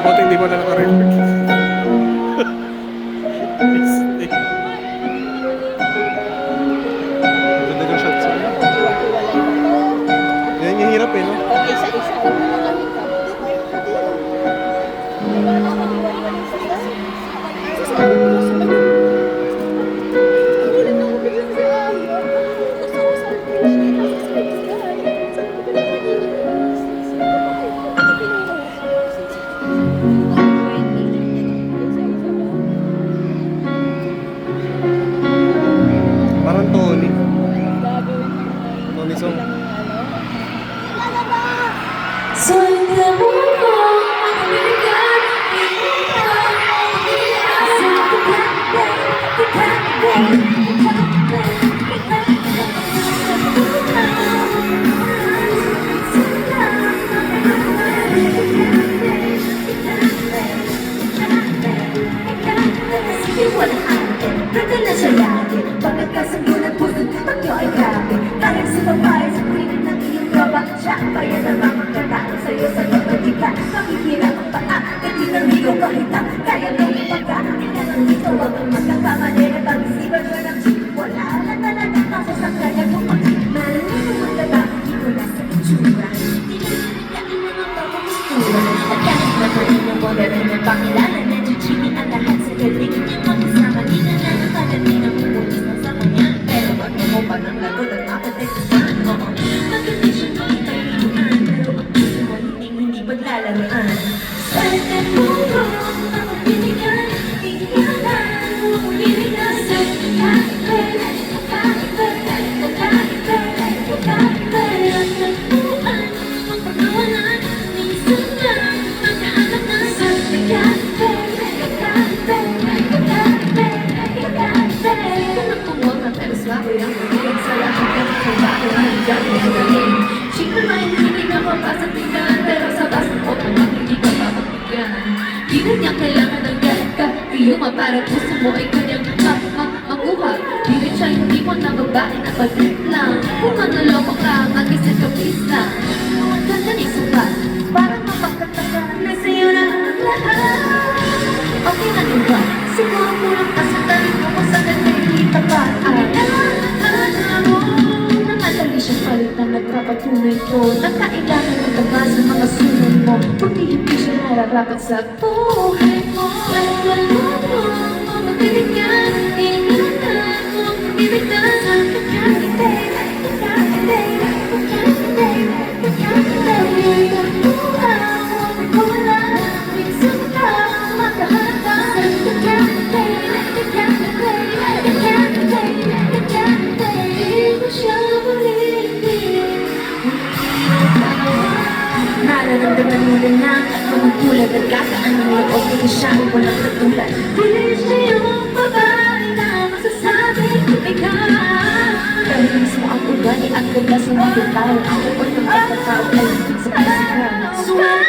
Buti hindi mo na naka-record. Ganda ng shots. Yan yung hirap eh, no? Isa-isa. Parang Tony. Tony song. Kaya namang magkatao sa'yo sa logika. Pakikirap ang paa, kasi nang di ko kahita. Kaya nang ipagkain ka ng dito. Huwag kang magkakamali na pag-isipan ka ng chip. Wala na talaga kasi sa kanya kung malamig ang magkata. Hindi ko nasa itsura. Hindi na nagkain na ng pagkakustura. At kahit na kain ng modern na pakilala na chichini ang lahat sa galing niya mag-isama. Di na nakakadating ang pupulis na sa kanya. Pero wag mo pa ng lagot at mapatay sa sana. Maganda siya paglalaroan. Sa katulong ang binigay, tingnan mo binigay sa kakaiba, at nagpuan, magpagawalan, minsan lang, magkahanap na sa kakaiba. Kung kumuha ka pero swabe ang magiging sa lahat ng kabaho ang dami ang galing. Siyempre hindi na mapasang tingnan, pero sa basa ko kung hindi ka mapapagyan. Di na niya kailangan ng kakayuma para puso mo ay kanyang makuha. Di rin siya hindi mo na babae na pag-trip lang. Kung manloloko ka, mag-isip ka please lang. Ang ganda ni sukat, parang mapagkatagan na sa'yo na ang lahat. Okay na diba? Siguro kulang ka sa tarin mo kung sa ganda hindi tapat. Alam mo, nangadali siya palit na nagpapatunay ko. Nakailangan ng taba sa mga sunod mo. Kundi hindi siya nararapat sa buhay mo. Alam mo, mabibigyan, ingatan mo, bibigyan sa kakakitay, kakakitay, kakakitay, kakakitay, kapuha mo, wala, minsan ka, makahata, kakakitay, kakakitay, kakakitay, kakakitay, di ko siya ulitin. Nararamdaman mo rin na pamagpulag at kataan ng loob ko siya ay walang katulad. Bilis niyo babae na masasabing ikaw. Dahil mismo ang ugali at ganda sa mga tao. Ang uod ng pagkatao ay sa physical.